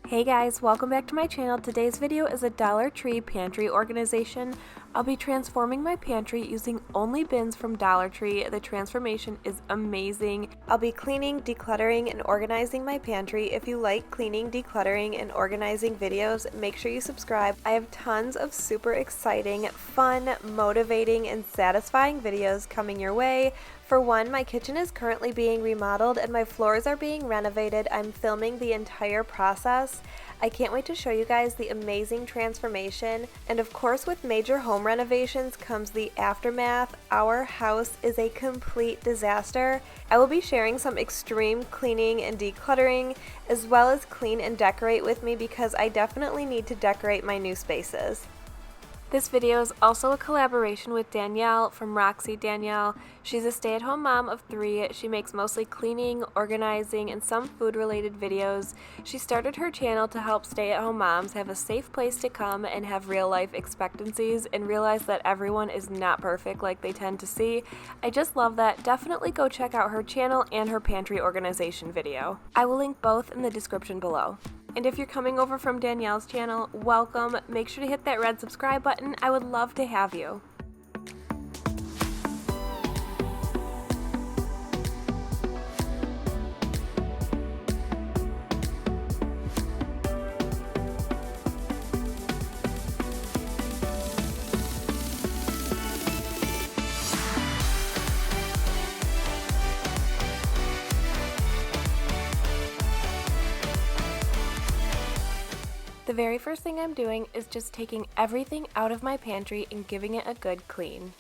Hey guys, welcome back to my channel. Today's video is a Dollar Tree pantry organization. I'll be transforming my pantry using only bins from Dollar Tree. The transformation is amazing. I'll be cleaning, decluttering, and organizing my pantry. If you like cleaning, decluttering, and organizing videos, make sure you subscribe. I have tons of super exciting, fun, motivating, and satisfying videos coming your way. For one, my kitchen is currently being remodeled and my floors are being renovated. I'm filming the entire process. I can't wait to show you guys the amazing transformation. And of course, with major home renovations comes the aftermath. Our house is a complete disaster. I will be sharing some extreme cleaning and decluttering, as well as clean and decorate with me because I definitely need to decorate my new spaces. This video is also a collaboration with Danielle from Roxy Danielle. She's a stay-at-home mom of 3. She makes mostly cleaning, organizing, and some food-related videos. She started her channel to help stay-at-home moms have a safe place to come and have real-life expectancies and realize that everyone is not perfect like they tend to see. I just love that. Definitely go check out her channel and her pantry organization video. I will link both in the description below. And if you're coming over from Danielle's channel, welcome. Make sure to hit that red subscribe button. I would love to have you. The very first thing I'm doing is just taking everything out of my pantry and giving it a good clean.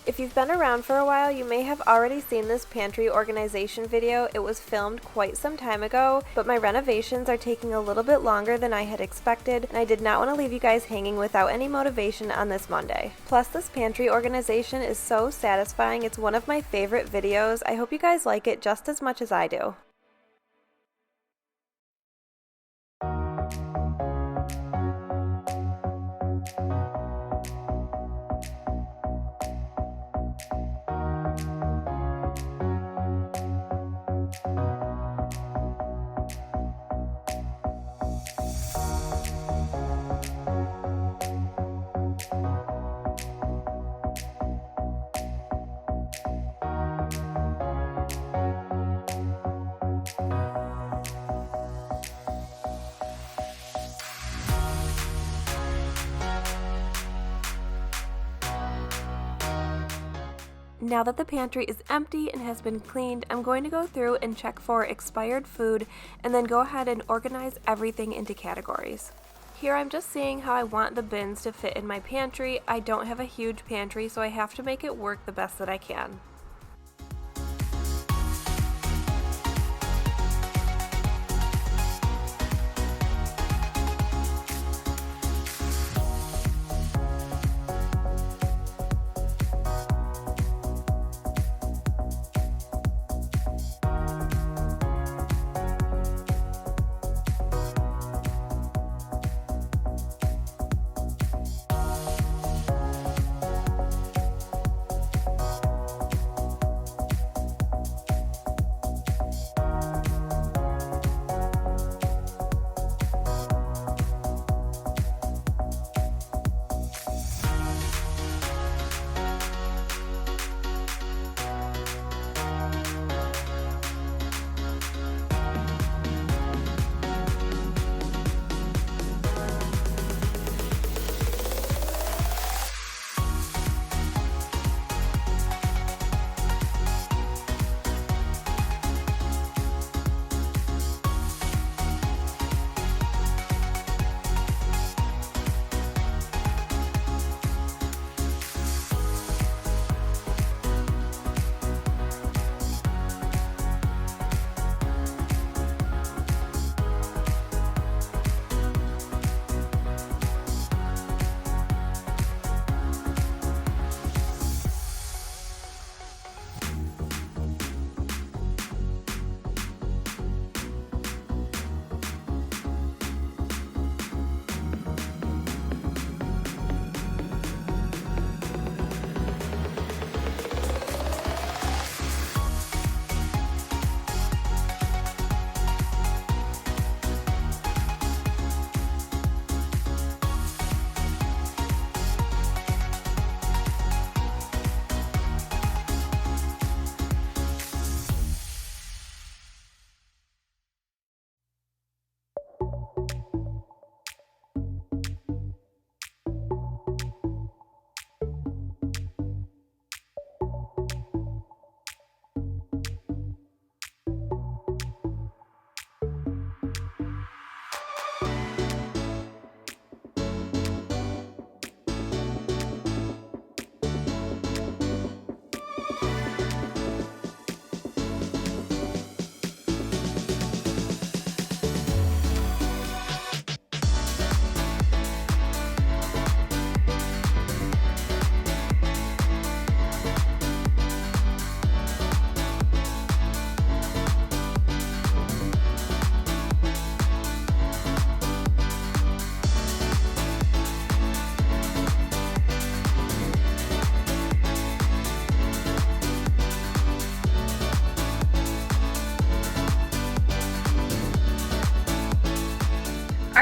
If you've been around for a while, you may have already seen this pantry organization video. It was filmed quite some time ago, but my renovations are taking a little bit longer than I had expected, and I did not want to leave you guys hanging without any motivation on this Monday. Plus, this pantry organization is so satisfying. It's one of my favorite videos. I hope you guys like it just as much as I do. Now that the pantry is empty and has been cleaned, I'm going to go through and check for expired food and then go ahead and organize everything into categories. Here I'm just seeing how I want the bins to fit in my pantry. I don't have a huge pantry, so I have to make it work the best that I can.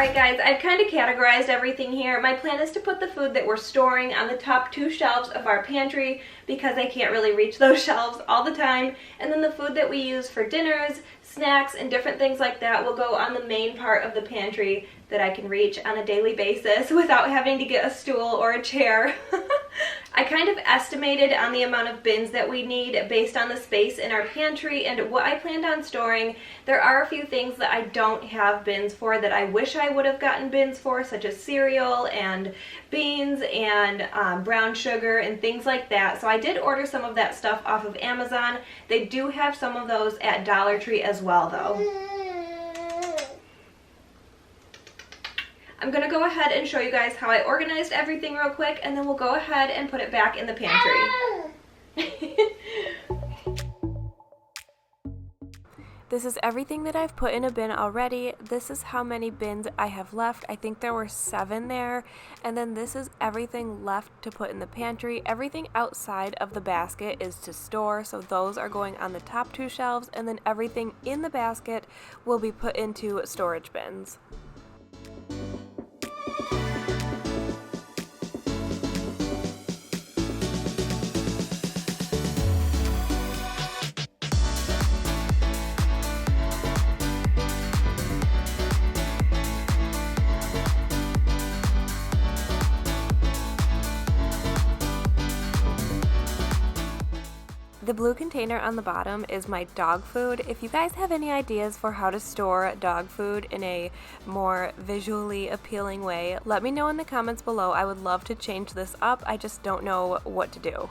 Alright guys, I've kind of categorized everything here. My plan is to put the food that we're storing on the top 2 shelves of our pantry because I can't really reach those shelves all the time. And then the food that we use for dinners, snacks, and different things like that will go on the main part of the pantry that I can reach on a daily basis without having to get a stool or a chair. I kind of estimated on the amount of bins that we need based on the space in our pantry and what I planned on storing. There are a few things that I don't have bins for that I wish I would have gotten bins for, such as cereal and beans and brown sugar and things like that. So I did order some of that stuff off of Amazon. They do have some of those at Dollar Tree as well though. I'm going to go ahead and show you guys how I organized everything real quick, and then we'll go ahead and put it back in the pantry. This is everything that I've put in a bin already. This is how many bins I have left. I think there were 7 there. And then this is everything left to put in the pantry. Everything outside of the basket is to store, so those are going on the top 2 shelves, and then everything in the basket will be put into storage bins. The blue container on the bottom is my dog food. If you guys have any ideas for how to store dog food in a more visually appealing way, let me know in the comments below. I would love to change this up. I just don't know what to do.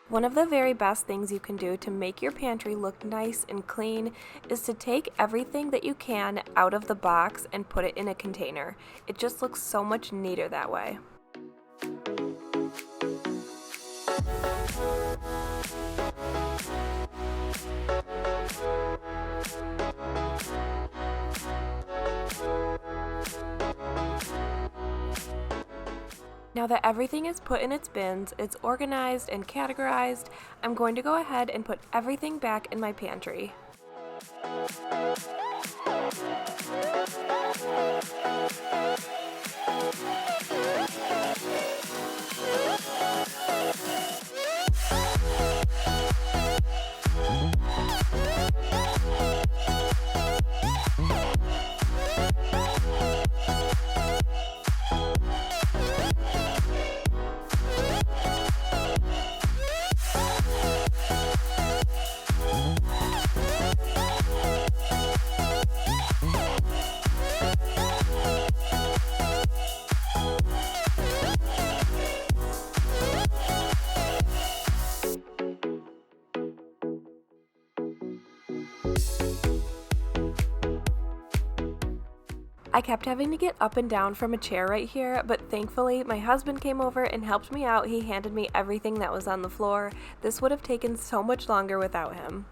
One of the very best things you can do to make your pantry look nice and clean is to take everything that you can out of the box and put it in a container. It just looks so much neater that way. Now that everything is put in its bins, it's organized and categorized, I'm going to go ahead and put everything back in my pantry. I kept having to get up and down from a chair right here, but thankfully my husband came over and helped me out. He handed me everything that was on the floor. This would have taken so much longer without him.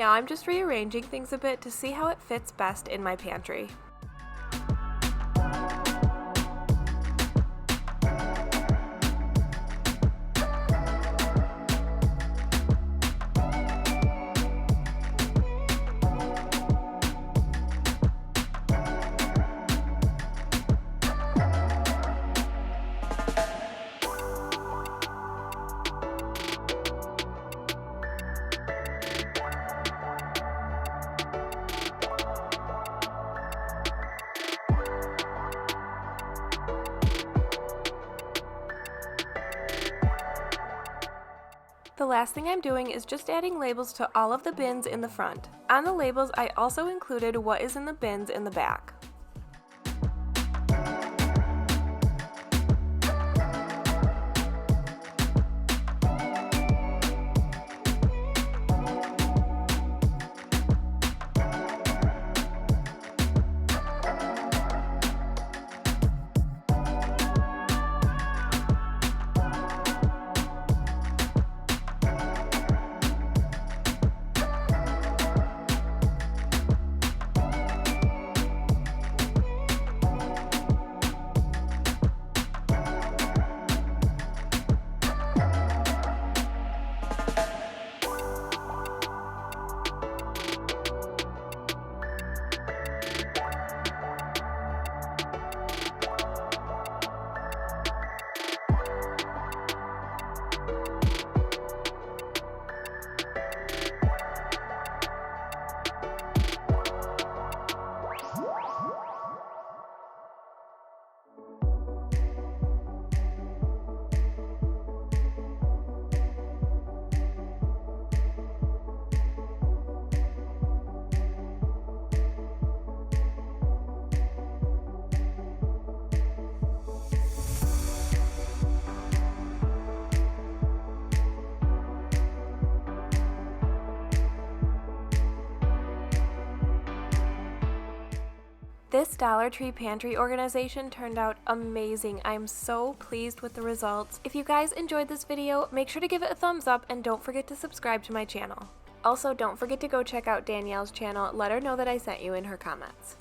now I'm just rearranging things a bit to see how it fits best in my pantry. The last thing I'm doing is just adding labels to all of the bins in the front. On the labels, I also included what is in the bins in the back. This Dollar Tree pantry organization turned out amazing. I'm so pleased with the results. If you guys enjoyed this video, make sure to give it a thumbs up and don't forget to subscribe to my channel. Also, don't forget to go check out Danielle's channel. Let her know that I sent you in her comments.